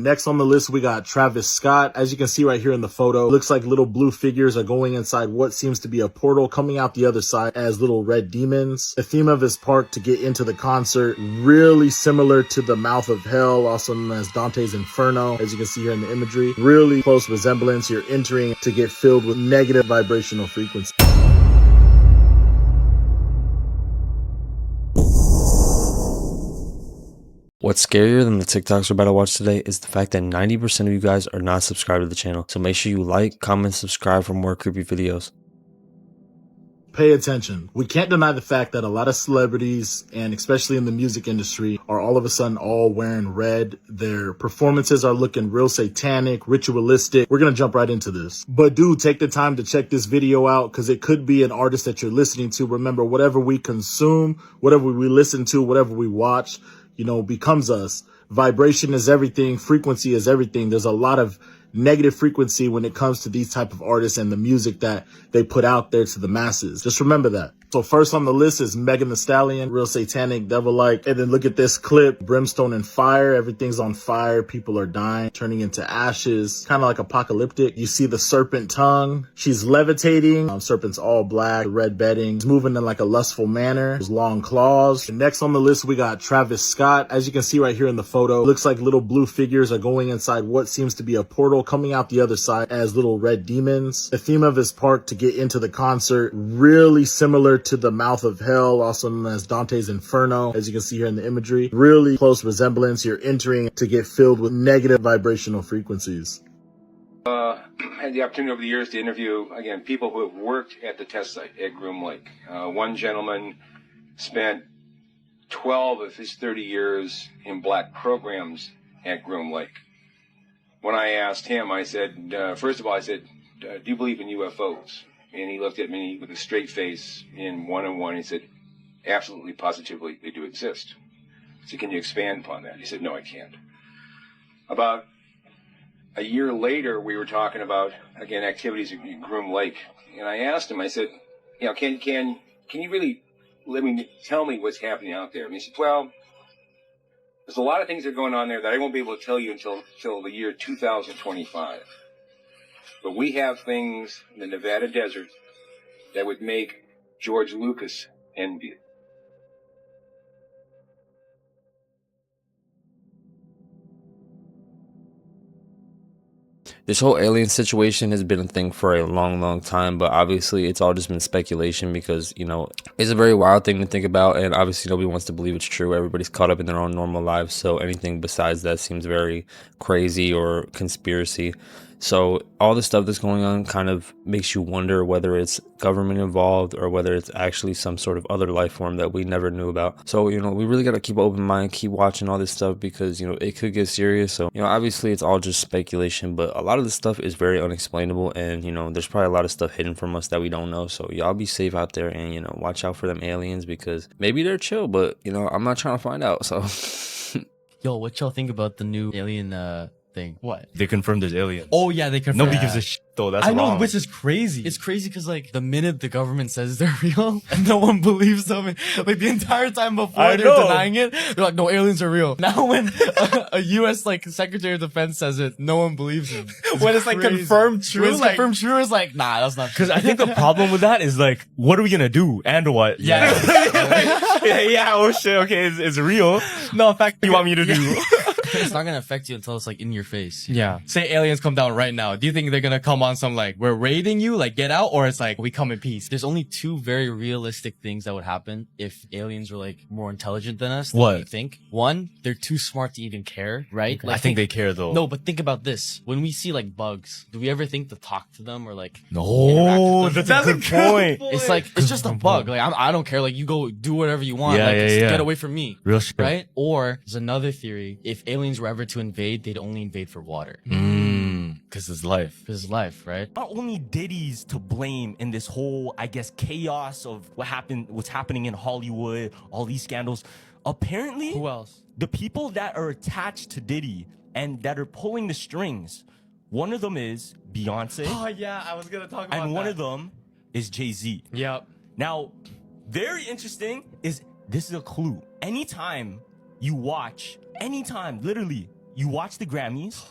Next on the list, we got Travis Scott. As you can see right here in the photo, it looks like little blue figures are going inside what seems to be a portal, coming out the other side as little red demons. The theme of his park to get into the concert, really similar to the Mouth of Hell, also known as Dante's Inferno. As you can see here in the imagery, really close resemblance. You're entering to get filled with negative vibrational frequency. What's scarier than the TikToks we're about to watch today is the fact that 90% of you guys are not subscribed to the channel. So make sure you like, comment, subscribe for more creepy videos. Pay attention. We can't deny the fact that a lot of celebrities, and especially in the music industry, are all of a sudden all wearing red. Their performances are looking real satanic, ritualistic. We're going to jump right into this. But do take the time to check this video out, because it could be an artist that you're listening to. Remember, whatever we consume, whatever we listen to, whatever we watch, becomes us. Vibration is everything. Frequency is everything. There's a lot of negative frequency when it comes to these type of artists and the music that they put out there to the masses. Just remember that. So first on the list is Megan Thee Stallion, real satanic, devil-like. And then look at this clip, brimstone and fire. Everything's on fire. People are dying, turning into ashes, kind of like apocalyptic. You see the serpent tongue. She's levitating. Serpent's all black, red bedding. She's moving in like a lustful manner. There's long claws. And next on the list, we got Travis Scott. As you can see right here in the photo, it looks like little blue figures are going inside what seems to be a portal, coming out the other side as little red demons. The theme of his park to get into the concert, really similar to the Mouth of Hell, also known as Dante's Inferno. As you can see here in the imagery, really close resemblance. You're entering to get filled with negative vibrational frequencies. I had the opportunity over the years to interview, again, people who have worked at the test site at Groom Lake. One gentleman spent 12 of his 30 years in black programs at Groom Lake. When I asked him, I said, first of all, do you believe in UFOs? And he looked at me with a straight face in one-on-one. He said, absolutely, positively, they do exist. I said, can you expand upon that? He said, no, I can't. About a year later, we were talking about, again, activities at Groom Lake. And I asked him, I said, can you really tell me what's happening out there? And he said, well, there's a lot of things that are going on there that I won't be able to tell you until the year 2025. But we have things in the Nevada desert that would make George Lucas envious. This whole alien situation has been a thing for a long time, but obviously it's all just been speculation because, it's a very wild thing to think about, and obviously nobody wants to believe it's true. Everybody's caught up in their own normal lives, so anything besides that seems very crazy or conspiracy. So all the stuff that's going on kind of makes you wonder whether it's government involved or whether it's actually some sort of other life form that we never knew about. So, we really got to keep an open mind, keep watching all this stuff because, it could get serious. So, obviously it's all just speculation, but a lot of this stuff is very unexplainable and, there's probably a lot of stuff hidden from us that we don't know. So y'all be safe out there and, watch out for them aliens because maybe they're chill, but, I'm not trying to find out. So, yo, what y'all think about the new alien, thing? What? They confirmed there's aliens. Oh yeah, they confirmed. Nobody gives a shit though. That's I know, wrong. which is crazy. It's crazy because the minute the government says they're real, and no one believes them, the entire time before they're denying it, they're like, no, aliens are real. Now when a U.S. Secretary of Defense says it, no one believes him. When it's confirmed true, when it's confirmed true, it's like, nah, that's not true. Because I think the problem with that is what are we gonna do and what? Yeah. yeah. Oh shit. Okay, it's real. No, in fact, you want me to do? It's not gonna affect you until it's in your face. Yeah. Say aliens come down right now. Do you think they're gonna come on some we're raiding you, get out, or it's we come in peace? There's only two very realistic things that would happen if aliens were more intelligent than us. What? You think? One, they're too smart to even care, right? Okay. I think they care though. No, but think about this. When we see bugs, do we ever think to talk to them or No, that's a good point. It's just a bug. I don't care. You go do whatever you want. Yeah. Get away from me. Real shit. Right? Or there's another theory. If aliens were ever to invade, they'd only invade for water. Because it's life. Because it's life, right? Not only Diddy's to blame in this whole, chaos of what's happening in Hollywood, all these scandals. Apparently, who else? The people that are attached to Diddy and that are pulling the strings, one of them is Beyonce. Oh yeah, I was gonna talk about that. And one of them is Jay-Z. Yep. Now, very interesting is this is a clue. Anytime you watch, literally, you watch the Grammys,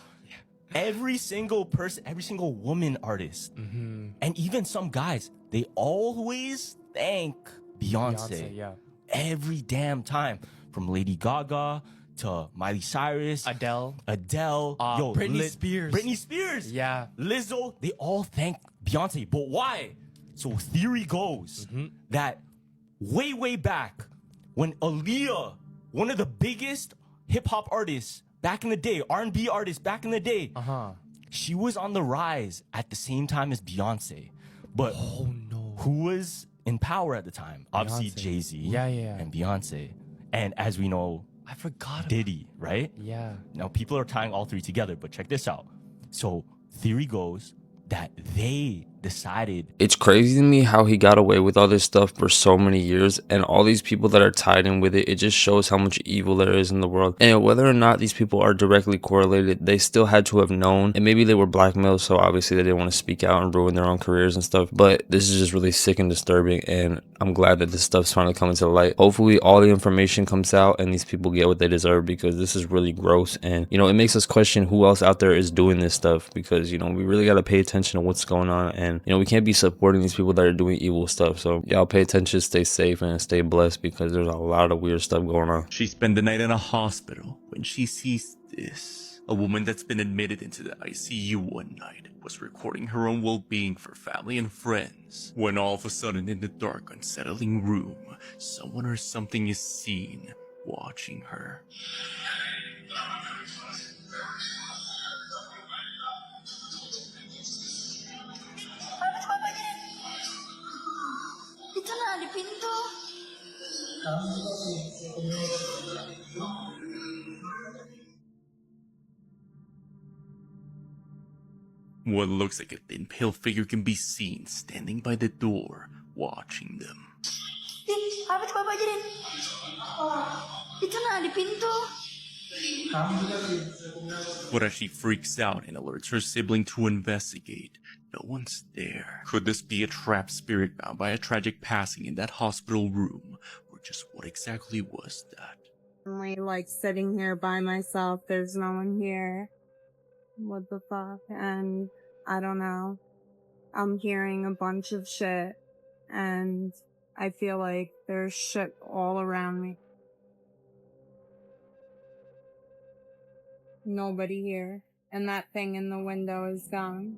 every single person, every single woman artist, and even some guys, they always thank Beyonce. Yeah. Every damn time. From Lady Gaga to Miley Cyrus, Adele. Britney Spears, Yeah. Lizzo, they all thank Beyonce. But why? So theory goes that way back when Aaliyah, one of the biggest hip hop artists back in the day, R&B artists back in the day, she was on the rise at the same time as Beyonce. But who was in power at the time? Obviously Jay-Z Yeah. and Beyonce. And as we know, I forgot about Diddy, right? Yeah. Now people are tying all three together, but check this out. So theory goes that they decided. It's crazy to me how he got away with all this stuff for so many years, and all these people that are tied in with it just shows how much evil there is in the world. And whether or not these people are directly correlated, they still had to have known, and maybe they were blackmailed, so obviously they didn't want to speak out and ruin their own careers and stuff. But this is just really sick and disturbing, and I'm glad that this stuff's finally coming to light. Hopefully all the information comes out and these people get what they deserve, because this is really gross, and it makes us question who else out there is doing this stuff, because we really got to pay attention to what's going on, and we can't be supporting these people that are doing evil stuff. So y'all pay attention, stay safe, and stay blessed, because there's a lot of weird stuff going on. She spent the night in a hospital when she sees this. A woman that's been admitted into the ICU one night was recording her own well-being for family and friends, when all of a sudden in the dark, unsettling room, someone or something is seen watching her. Ito na, di pinto. What looks like a thin pale figure can be seen standing by the door, watching them. Habis Bapak jadi. Ito na, di pinto. But as she freaks out and alerts her sibling to investigate, no one's there. Could this be a trapped spirit bound by a tragic passing in that hospital room? Or just what exactly was that? I'm like sitting here by myself. There's no one here. What the fuck? And I don't know. I'm hearing a bunch of shit, and I feel like there's shit all around me. Nobody here. And that thing in the window is gone.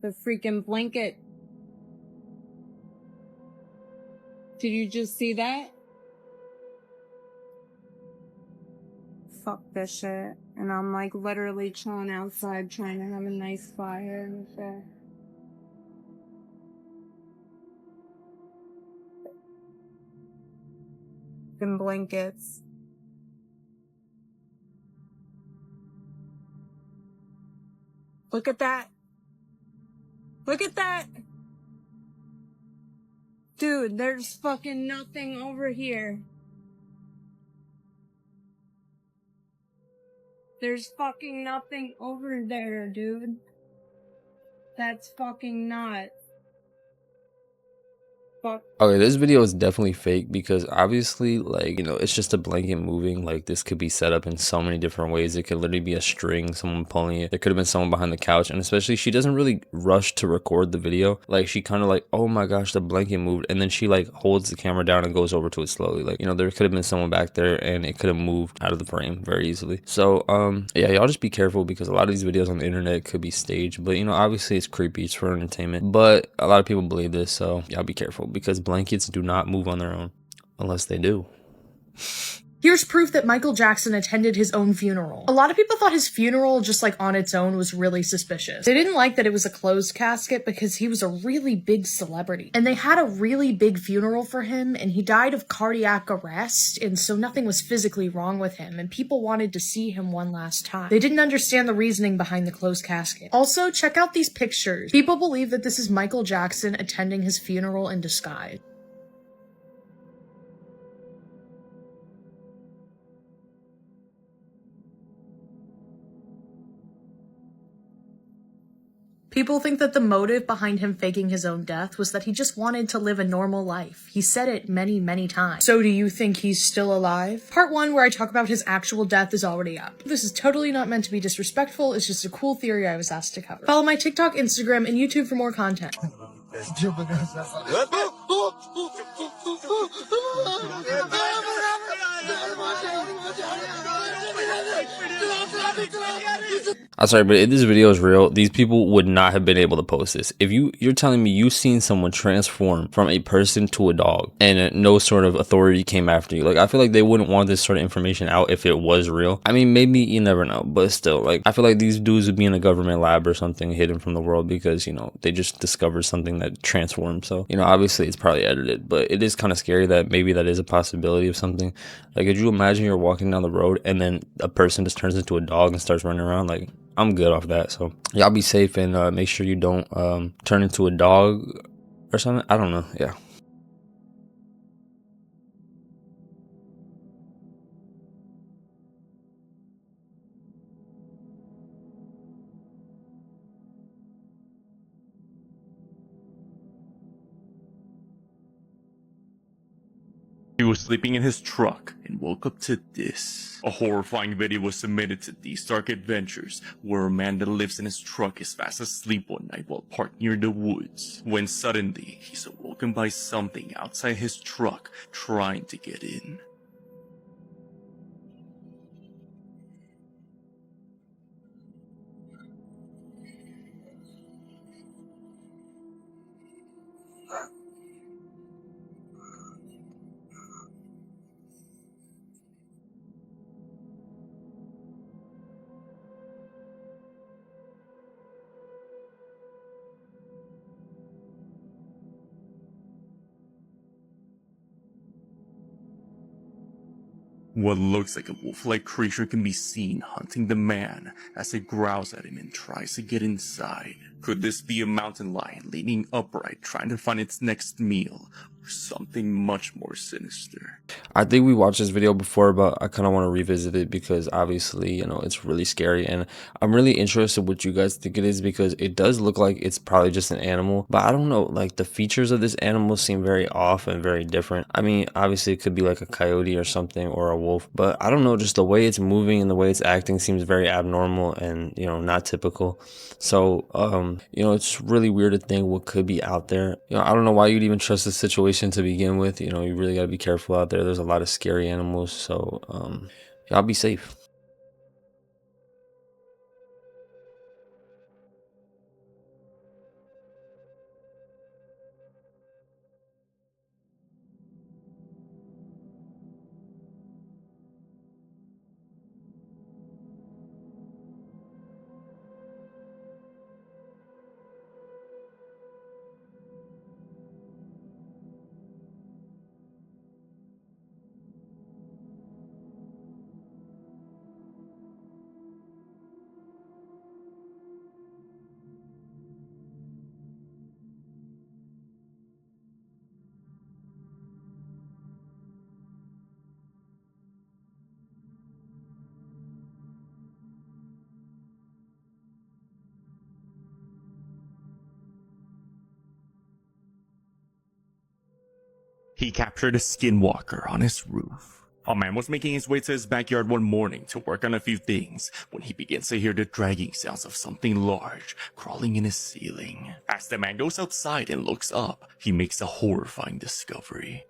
The freaking blanket. Did you just see that? Fuck this shit. And I'm like literally chilling outside trying to have a nice fire and shit. Fucking blankets. Look at that. Look at that. Dude, there's fucking nothing over here. There's fucking nothing over there, dude. That's fucking nuts. Fuck. Okay, this video is definitely fake, because obviously, like, it's just a blanket moving. Like, this could be set up in so many different ways. It could literally be a string, someone pulling it. There could have been someone behind the couch. And especially, she doesn't really rush to record the video. Like, she kind of like, oh my gosh, the blanket moved. And then she like holds the camera down and goes over to it slowly. Like, there could have been someone back there, and it could have moved out of the frame very easily. So, yeah, y'all just be careful, because a lot of these videos on the internet could be staged. But, obviously it's creepy. It's for entertainment. But a lot of people believe this. So y'all be careful, because blankets do not move on their own unless they do. Here's proof that Michael Jackson attended his own funeral. A lot of people thought his funeral, just like on its own, was really suspicious. They didn't like that it was a closed casket because he was a really big celebrity. And they had a really big funeral for him, and he died of cardiac arrest, and so nothing was physically wrong with him, and people wanted to see him one last time. They didn't understand the reasoning behind the closed casket. Also, check out these pictures. People believe that this is Michael Jackson attending his funeral in disguise. People think that the motive behind him faking his own death was that he just wanted to live a normal life. He said it many, many times. So do you think he's still alive? Part 1, where I talk about his actual death, is already up. This is totally not meant to be disrespectful, it's just a cool theory I was asked to cover. Follow my TikTok, Instagram, and YouTube for more content. I'm sorry, but if this video is real, these people would not have been able to post this. If you're telling me you've seen someone transform from a person to a dog and no sort of authority came after you, like, I feel like they wouldn't want this sort of information out if it was real. I mean, maybe, you never know, but still, like, I feel like these dudes would be in a government lab or something hidden from the world because, you know, they just discovered something that transformed. So, you know, obviously it's probably edited, but it is kind of scary that maybe that is a possibility of something. Like, could you imagine you're walking down the road and then a person just turns into a dog and starts running around? Like, I'm good off that. So y'all be safe and make sure you don't turn into a dog or something. I don't know. Yeah. He was sleeping in his truck and woke up to this. A horrifying video was submitted to These Dark Adventures, where a man that lives in his truck is fast asleep one night while parked near the woods, when suddenly he's awoken by something outside his truck trying to get in. What looks like a wolf-like creature can be seen hunting the man as it growls at him and tries to get inside. Could this be a mountain lion leaning upright trying to find its next meal, or something much more sinister? I think we watched this video before, but I kind of want to revisit it because obviously, you know, it's really scary, and I'm really interested what you guys think it is because it does look like it's probably just an animal, but I don't know, like the features of this animal seem very off and very different. I mean, obviously it could be like a coyote or something or a wolf, but I don't know, just the way it's moving and the way it's acting seems very abnormal and, you know, not typical. So, you know, it's really weird to think what could be out there. You know, I don't know why you'd even trust this situation to begin with. You know, you really got to be careful out there. There's a lot of scary animals. So, y'all be safe. He captured a skinwalker on his roof. A man was making his way to his backyard one morning to work on a few things when he begins to hear the dragging sounds of something large crawling in his ceiling. As the man goes outside and looks up, he makes a horrifying discovery.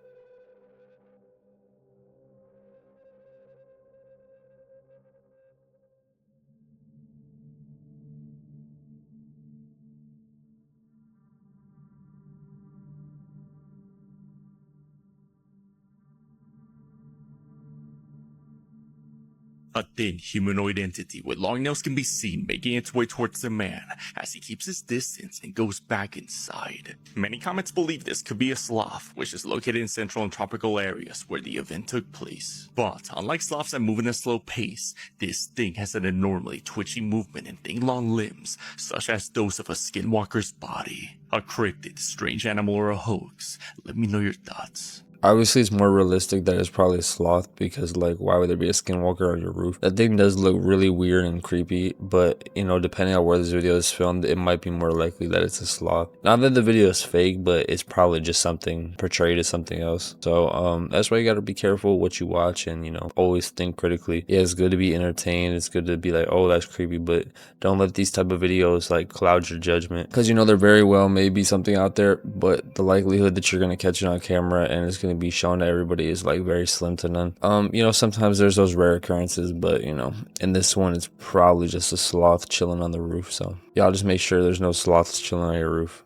A thin humanoid entity with long nails can be seen making its way towards the man as he keeps his distance and goes back inside. Many comments believe this could be a sloth, which is located in central and tropical areas where the event took place. But unlike sloths that move in a slow pace, this thing has an abnormally twitchy movement and thing-long limbs, such as those of a skinwalker's body. A cryptid, strange animal, or a hoax? Let me know your thoughts. Obviously, it's more realistic that it's probably a sloth because, like, why would there be a skinwalker on your roof? That thing does look really weird and creepy, but, you know, depending on where this video is filmed, it might be more likely that it's a sloth. Not that the video is fake, but it's probably just something portrayed as something else. So, that's why you gotta be careful what you watch and, you know, always think critically. Yeah, it's good to be entertained. It's good to be like, oh, that's creepy, but don't let these type of videos, like, cloud your judgment. Because, you know, there very well may be something out there, but the likelihood that you're gonna catch it on camera and it's gonna be shown to everybody is like very slim to none. You know, sometimes there's those rare occurrences, but you know, in this one it's probably just a sloth chilling on the roof. So y'all just make sure there's no sloths chilling on your roof.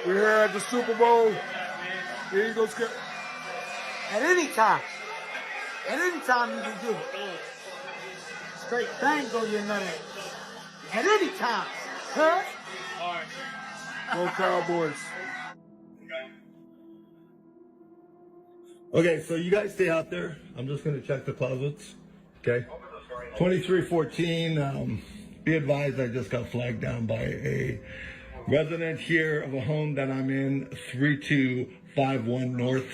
We're here at the Super Bowl. The Eagles get. At any time you can do it. Straight bang go your nut. At any time. Huh? All right. Go Cowboys. Okay, so you guys stay out there. I'm just gonna check the closets. Okay. 2314. Be advised, I just got flagged down by a resident here of a home that I'm in, 3251 North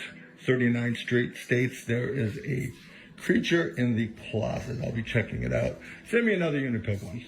39th Street. States there is a creature in the closet. I'll be checking it out. Send me another unit code one.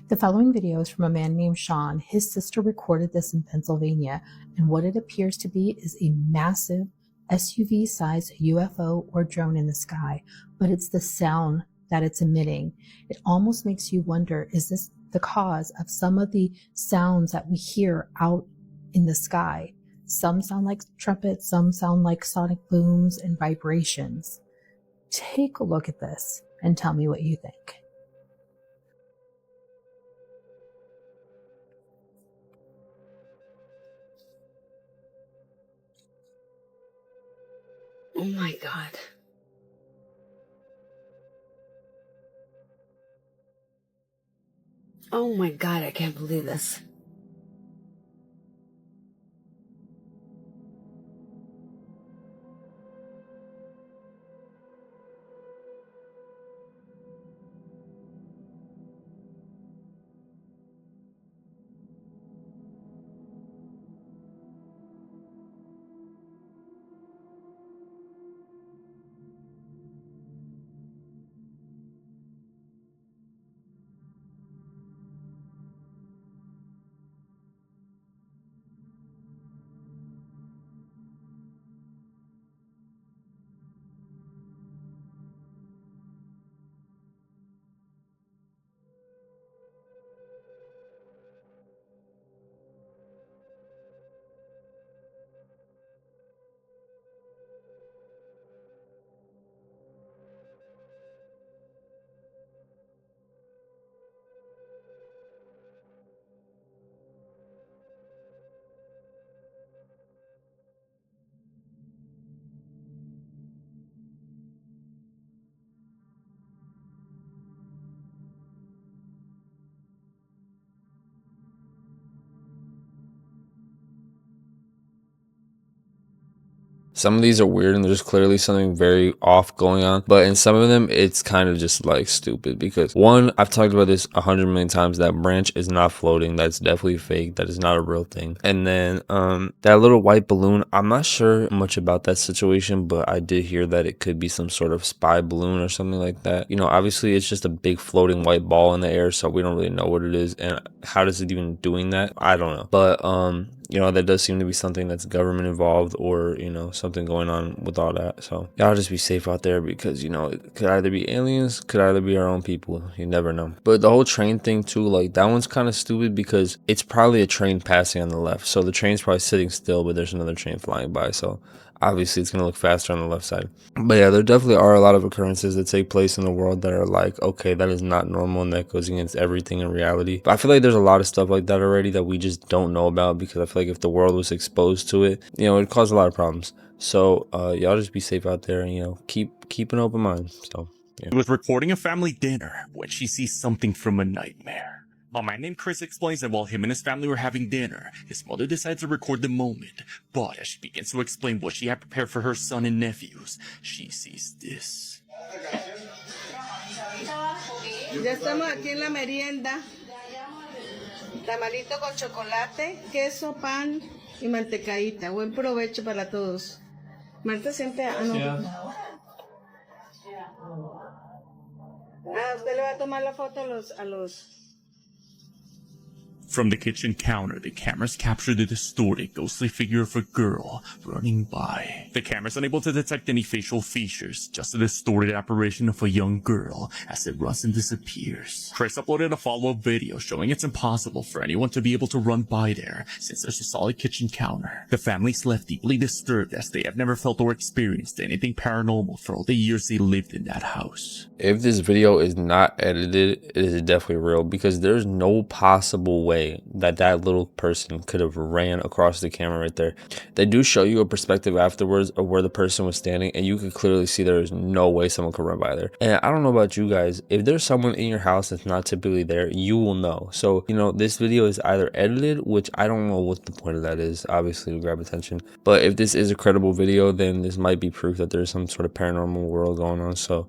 The following video is from a man named Sean. His sister recorded this in Pennsylvania, and what it appears to be is a massive SUV-sized UFO or drone in the sky, but it's the sound that it's emitting. It almost makes you wonder, is this the cause of some of the sounds that we hear out in the sky? Some sound like trumpets, some sound like sonic booms and vibrations. Take a look at this and tell me what you think. Oh my God. Oh my God, I can't believe this. Some of these are weird and there's clearly something very off going on, but in some of them it's kind of just like stupid because one, I've talked about this 100 million times, that branch is not floating. That's definitely fake. That is not a real thing. And then that little white balloon, I'm not sure much about that situation, but I did hear that it could be some sort of spy balloon or something like that. You know, obviously it's just a big floating white ball in the air, so we don't really know what it is and how does it even doing that, I don't know. But you know, that does seem to be something that's government involved or, you know, something going on with all that. So y'all just be safe out there because, you know, it could either be aliens, could either be our own people. You never know. But the whole train thing too, like that one's kind of stupid because it's probably a train passing on the left. So the train's probably sitting still, but there's another train flying by. So obviously it's going to look faster on the left side. But yeah, there definitely are a lot of occurrences that take place in the world that are like, okay, that is not normal and that goes against everything in reality. But I feel like there's a lot of stuff like that already that we just don't know about because I feel like if the world was exposed to it, you know, it'd cause a lot of problems. So y'all just be safe out there and, you know, keep an open mind. So yeah. She was recording a family dinner when she sees something from a nightmare. A man named Chris explains that while him and his family were having dinner, his mother decides to record the moment. But as she begins to explain what she had prepared for her son and nephews, she sees this. Ya estamos aquí en la merienda. Tamalito con chocolate, queso, pan y mantecadita. Buen provecho para todos. Marta siempre... usted le va a tomar la foto a los... From the kitchen counter, the cameras capture the distorted, ghostly figure of a girl running by. The camera's unable to detect any facial features, just a distorted apparition of a young girl as it runs and disappears. Chris uploaded a follow-up video showing it's impossible for anyone to be able to run by there since there's a solid kitchen counter. The family's left deeply disturbed as they have never felt or experienced anything paranormal for all the years they lived in that house. If this video is not edited, it is definitely real because there's no possible way that little person could have ran across the camera right there. They do show you a perspective afterwards of where the person was standing and you can clearly see there is no way someone could run by there. And I don't know about you guys, if there's someone in your house that's not typically there, you will know. So, you know, this video is either edited, which I don't know what the point of that is, obviously to grab attention. But if this is a credible video, then this might be proof that there's some sort of paranormal world going on. So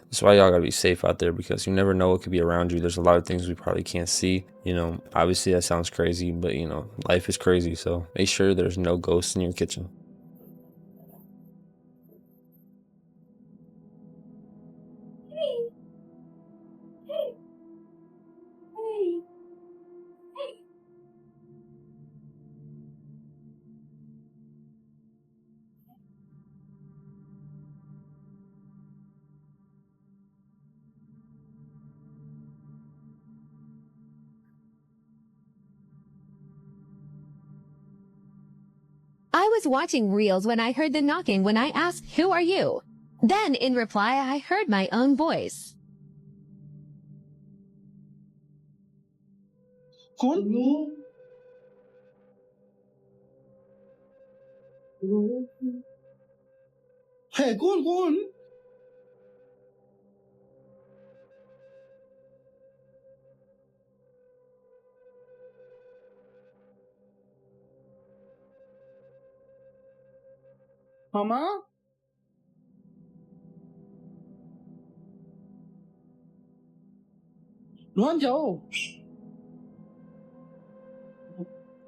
that's why y'all gotta be safe out there because you never know what could be around you. There's a lot of things we probably can't see. You know, obviously that sounds crazy, but you know, life is crazy. So make sure there's no ghosts in your kitchen. I was watching Reels when I heard the knocking when I asked, "Who are you?" Then, in reply, I heard my own voice. Hey, कौन Mama? Luan जाओ.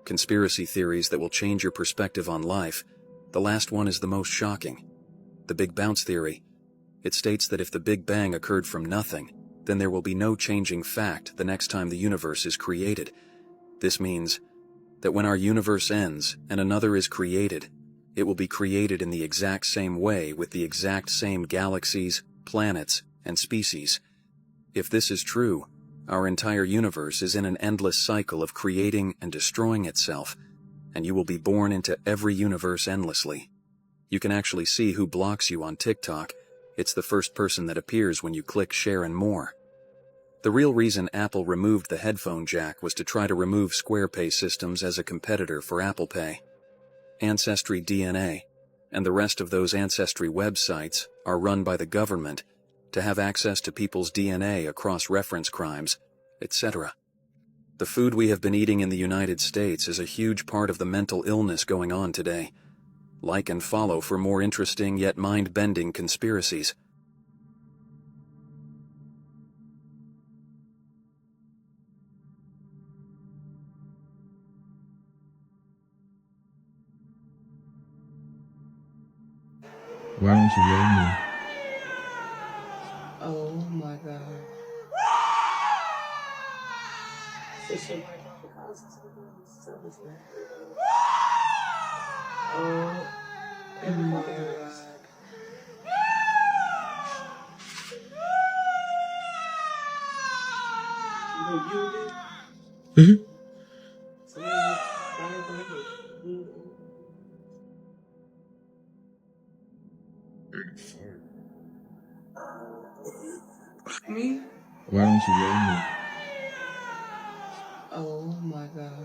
Conspiracy theories that will change your perspective on life. The last one is the most shocking. The Big Bounce theory. It states that if the Big Bang occurred from nothing, then there will be no changing fact the next time the universe is created. This means that when our universe ends and another is created, it will be created in the exact same way with the exact same galaxies, planets, and species. If this is true, our entire universe is in an endless cycle of creating and destroying itself, and you will be born into every universe endlessly. You can actually see who blocks you on TikTok. It's the first person that appears when you click share and more. The real reason Apple removed the headphone jack was to try to remove Square Pay systems as a competitor for Apple Pay. Ancestry DNA, and the rest of those ancestry websites are run by the government to have access to people's DNA across reference crimes, etc. The food we have been eating in the United States is a huge part of the mental illness going on today. Like and follow for more interesting yet mind-bending conspiracies. Why don't you love me? Oh my god. Oh my god. Me? Why don't you love me? Oh my god.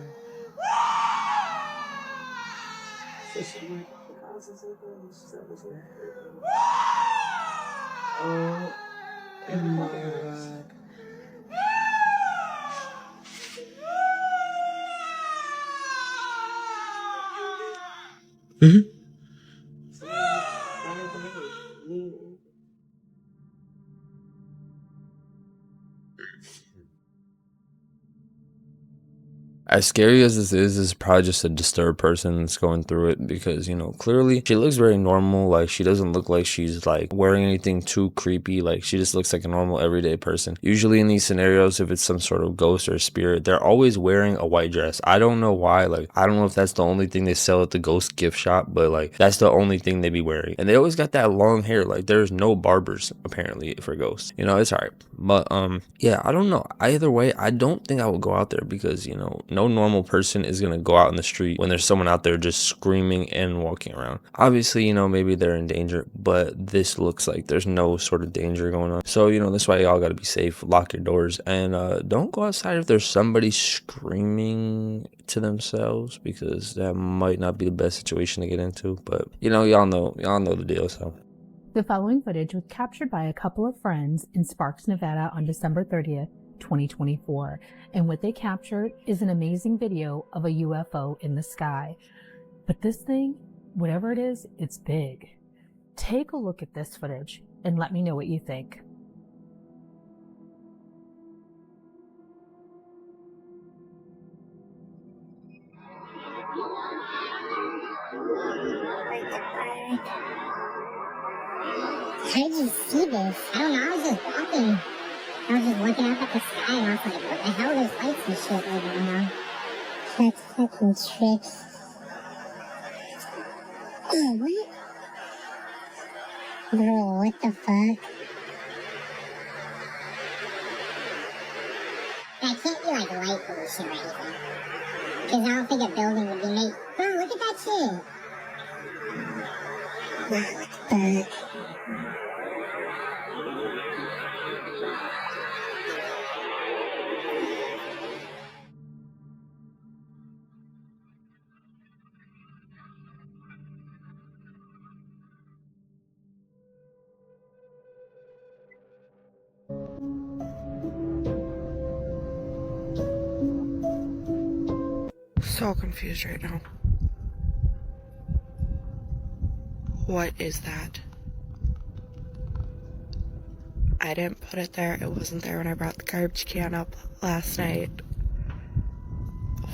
Oh my god. As scary as this is probably just a disturbed person that's going through it because, you know, clearly she looks very normal. Like, she doesn't look like she's like wearing anything too creepy. Like, she just looks like a normal everyday person. Usually in these scenarios, if it's some sort of ghost or spirit, they're always wearing a white dress. I don't know why. Like, I don't know if that's the only thing they sell at the ghost gift shop, but like, that's the only thing they be wearing. And they always got that long hair. Like, there's no barbers apparently for ghosts. You know, it's alright. But yeah, I don't know. Either way, I don't think I would go out there because, you know, no normal person is gonna go out in the street when there's someone out there just screaming and walking around. Obviously, you know, maybe they're in danger, but this looks like there's no sort of danger going on. So, you know, that's why y'all gotta be safe, lock your doors, and don't go outside if there's somebody screaming to themselves, because that might not be the best situation to get into. But, you know, y'all know the deal. So The following footage was captured by a couple of friends in Sparks, Nevada on December 30th, 2024, and what they captured is an amazing video of a UFO in the sky. But this thing, whatever it is, it's big. Take a look at this footage and let me know what you think. How did you see this? I don't know, I was just walking. I was just looking up at the sky and I was like, what the hell? There's lights and shit over there. That's fucking tricks. Oh, what? Bro, what the fuck? That can't be like light pollution or anything. Because I don't think a building would be made. Bro, look at that shit. What the fuck? So confused right now. What is that? I didn't put it there. It wasn't there when I brought the garbage can up last night.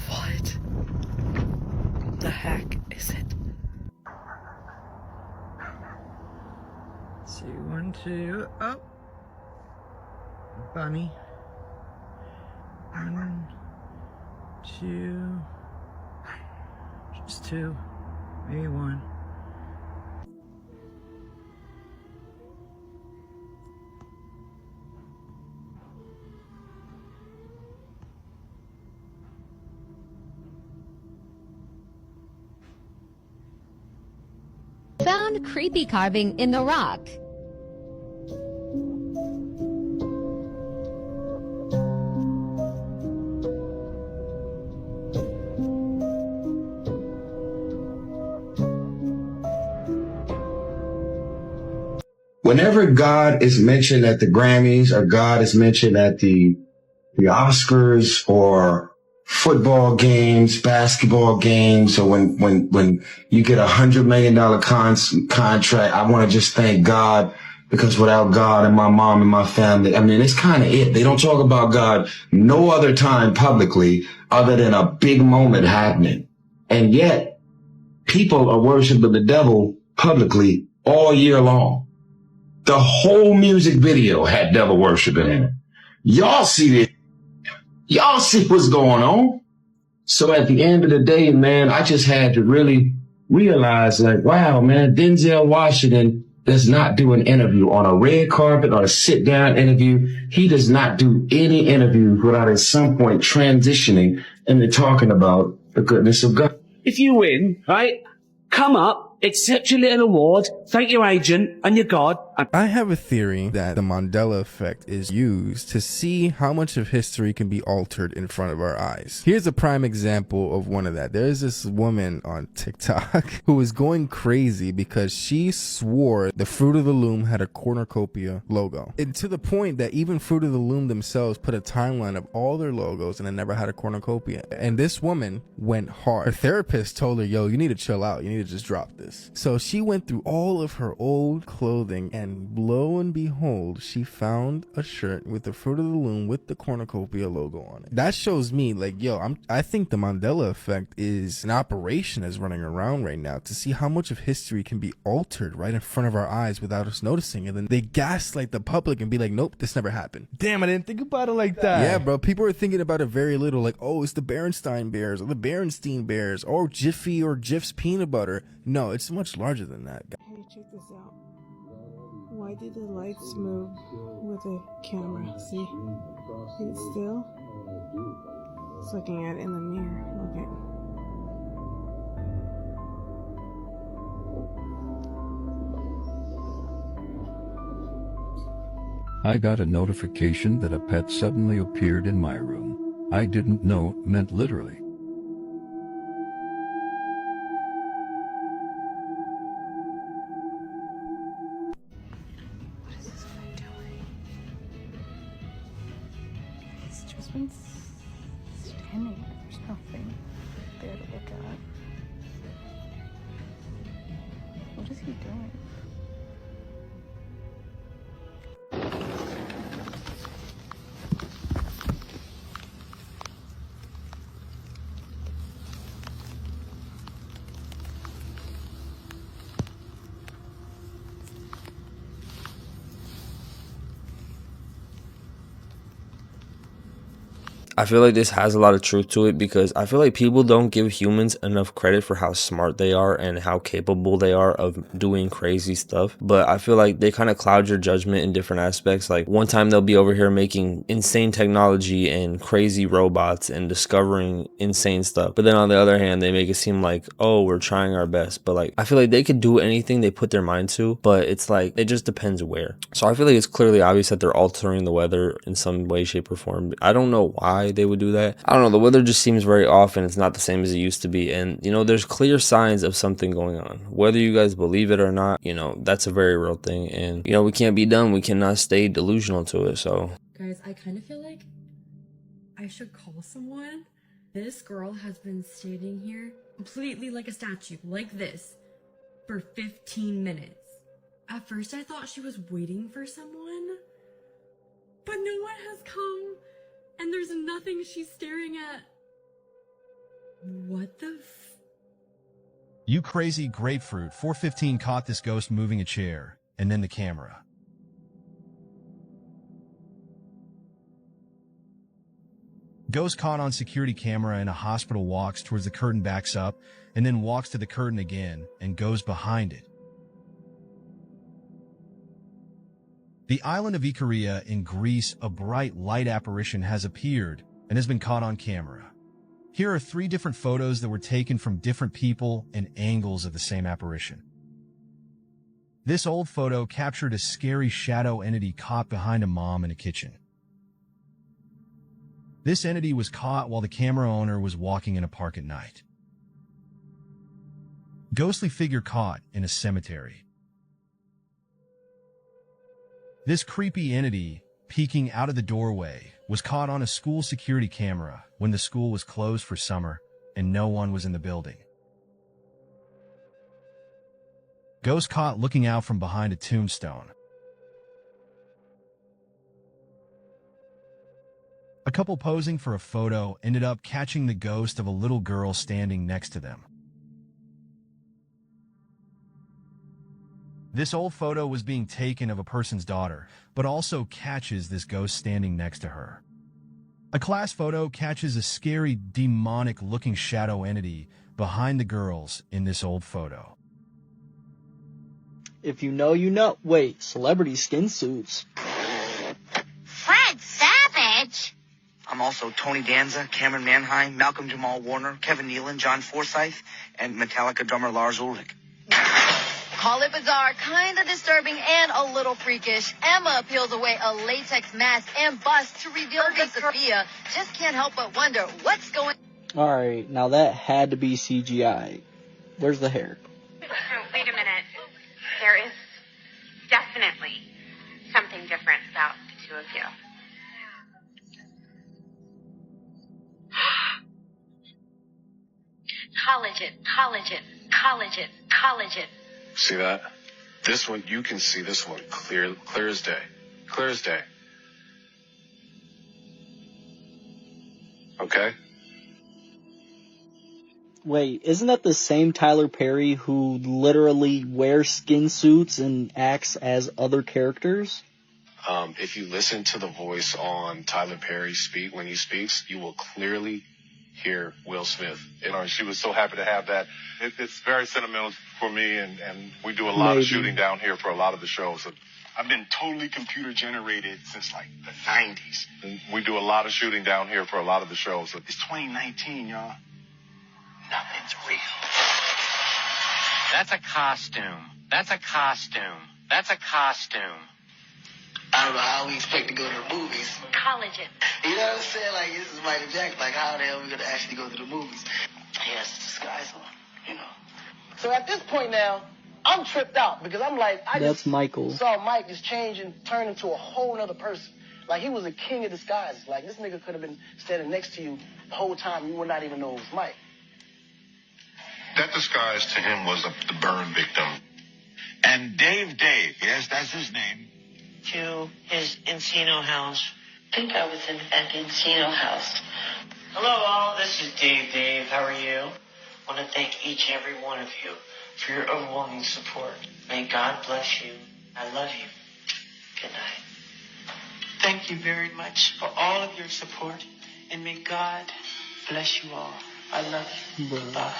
What the heck is it? 2, 1, 2, up. Bunny. 1, 2. Just 2. Maybe 1. Found creepy carving in the rock. Whenever God is mentioned at the Grammys or God is mentioned at the Oscars or football games, basketball games, or when you get $100 million contract, I want to just thank God, because without God and my mom and my family, I mean, it's kind of it. They don't talk about God no other time publicly other than a big moment happening. And yet people are worshiping the devil publicly all year long. The whole music video had devil worship in it. Y'all see this. Y'all see what's going on. So at the end of the day, man, I just had to really realize, like, wow, man, Denzel Washington does not do an interview on a red carpet or a sit-down interview. He does not do any interviews without at some point transitioning into talking about the goodness of God. If you win, right, come up, accept your little award, thank your agent and your God. I have a theory that the Mandela effect is used to see how much of history can be altered in front of our eyes. Here's a prime example of one of that. There's this woman on TikTok who was going crazy because she swore the Fruit of the Loom had a cornucopia logo. And to the point that even Fruit of the Loom themselves put a timeline of all their logos and it never had a cornucopia. And this woman went hard. Her therapist told her, yo, you need to chill out. You need to just drop this. So she went through all of her old clothing, and lo and behold, she found a shirt with the Fruit of the Loom with the cornucopia logo on it. That shows me, like, yo, I think the Mandela effect is an operation that's running around right now to see how much of history can be altered right in front of our eyes without us noticing. And then they gaslight the public and be like, nope, this never happened. Damn, I didn't think about it like that. Yeah, bro. People are thinking about it very little. Like, oh, it's the Berenstain Bears or the Berenstein Bears or Jiffy or Jif's peanut butter. No, it's much larger than that. Hey, check this out. Why did the lights move with the camera? See? It's still? It's looking at it in the mirror. Okay. I got a notification that a pet suddenly appeared in my room. I didn't know it meant literally. Been standing there. There's nothing there to look at. What is he doing? I feel like this has a lot of truth to it, because I feel like people don't give humans enough credit for how smart they are and how capable they are of doing crazy stuff. But I feel like they kind of cloud your judgment in different aspects. Like, one time they'll be over here making insane technology and crazy robots and discovering insane stuff. But then on the other hand, they make it seem like, oh, we're trying our best. But like, I feel like they could do anything they put their mind to, but it's like, it just depends where. So I feel like it's clearly obvious that they're altering the weather in some way, shape, or form. I don't know why they would do that. I don't know, the weather just seems very off and it's not the same as it used to be. And you know, there's clear signs of something going on. Whether you guys believe it or not, you know, that's a very real thing. And you know, we can't be done. We cannot stay delusional to it. So guys, I kind of feel like I should call someone. This girl has been standing here completely like a statue, like this, for 15 minutes. At first I thought she was waiting for someone, but no one has come. And there's nothing she's staring at. What the You crazy grapefruit. 415 caught this ghost moving a chair, and then the camera. Ghost caught on security camera in a hospital walks towards the curtain, backs up, and then walks to the curtain again and goes behind it. The island of Ikaria in Greece, a bright light apparition has appeared and has been caught on camera. Here are 3 different photos that were taken from different people and angles of the same apparition. This old photo captured a scary shadow entity caught behind a mom in a kitchen. This entity was caught while the camera owner was walking in a park at night. Ghostly figure caught in a cemetery. This creepy entity peeking out of the doorway was caught on a school security camera when the school was closed for summer and no one was in the building. Ghost caught looking out from behind a tombstone. A couple posing for a photo ended up catching the ghost of a little girl standing next to them. This old photo was being taken of a person's daughter, but also catches this ghost standing next to her. A class photo catches a scary, demonic-looking shadow entity behind the girls in this old photo. If you know, you know. Wait, celebrity skin suits. Fred Savage? I'm also Tony Danza, Cameron Manheim, Malcolm Jamal Warner, Kevin Nealon, John Forsythe, and Metallica drummer Lars Ulrich. Call it bizarre, kind of disturbing, and a little freakish. Emma peels away a latex mask and bust to reveal that Sophia just can't help but wonder what's going on. Alright, now that had to be CGI. Where's the hair? Wait a minute. There is definitely something different about the two of you. Collagen. See that? This one, you can see this one clear as day. Clear as day. Okay? Wait, isn't that the same Tyler Perry who literally wears skin suits and acts as other characters? If you listen to the voice on Tyler Perry when he speaks, you will clearly hear Will Smith. You know, she was so happy to have that. It's very sentimental for me, and we do a lot of shooting down here for a lot of the shows. I've been totally computer generated since like the 90s. And we do a lot of shooting down here for a lot of the shows. It's 2019, y'all. Nothing's real. That's a costume. I don't know how we expect to go to the movies. Collagen. You know what I'm saying? Like, this is Michael Jackson. Like, how the hell are we going to actually go to the movies? He has his disguise on, you know. So at this point now, I'm tripped out because I'm like, That's Michael. Saw Mike just change and turn into a whole other person. Like, he was a king of disguises. Like, this nigga could have been standing next to you the whole time. You would not even know it was Mike. That disguise to him was the burn victim. And Dave, yes, that's his name. To his Encino house. I think I was at the Encino house. Hello all, this is Dave. How are you? I want to thank each and every one of you for your overwhelming support. May God bless you. I love you. Good night. Thank you very much for all of your support, and may God bless you all. I love you. Goodbye.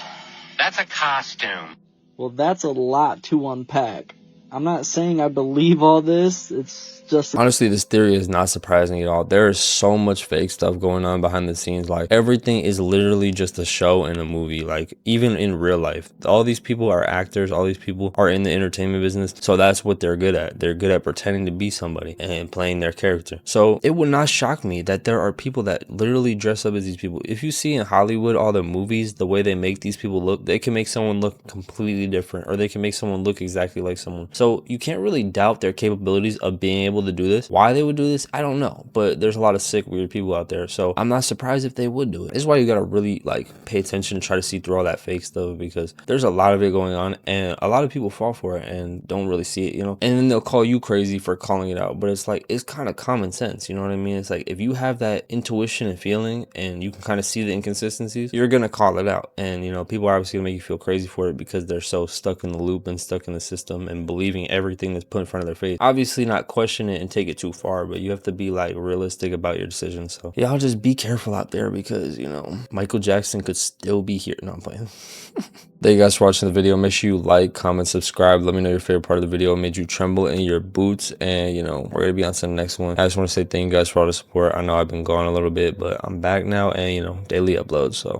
That's a costume. Well, that's a lot to unpack. I'm not saying I believe all this. It's just... Honestly, this theory is not surprising at all. There is so much fake stuff going on behind the scenes. Like, everything is literally just a show and a movie. Like, even in real life, all these people are actors. All these people are in the entertainment business. So that's what they're good at. They're good at pretending to be somebody and playing their character. So it would not shock me that there are people that literally dress up as these people. If you see in Hollywood all the movies, the way they make these people look, they can make someone look completely different, or they can make someone look exactly like someone. So you can't really doubt their capabilities of being able to do this. Why they would do this, I don't know, but there's a lot of sick, weird people out there, so I'm not surprised if they would do it. This is why you gotta really like pay attention and try to see through all that fake stuff, because there's a lot of it going on and a lot of people fall for it and don't really see it, you know, and then they'll call you crazy for calling it out. But it's like, it's kind of common sense, you know what I mean? It's like, if you have that intuition and feeling and you can kind of see the inconsistencies, you're gonna call it out. And you know, people are obviously gonna make you feel crazy for it because they're so stuck in the loop and stuck in the system and believing everything that's put in front of their face. Obviously not question it and take it too far, but you have to be like realistic about your decisions. So y'all just be careful out there, because you know, Michael Jackson could still be here. No, I'm playing. Thank you guys for watching the video. Make sure you like, comment, subscribe. Let me know your favorite part of the video made you tremble in your boots. And you know, we're gonna be on to the next one. I just want to say thank you guys for all the support. I know I've been gone a little bit, but I'm back now, and you know, daily uploads. So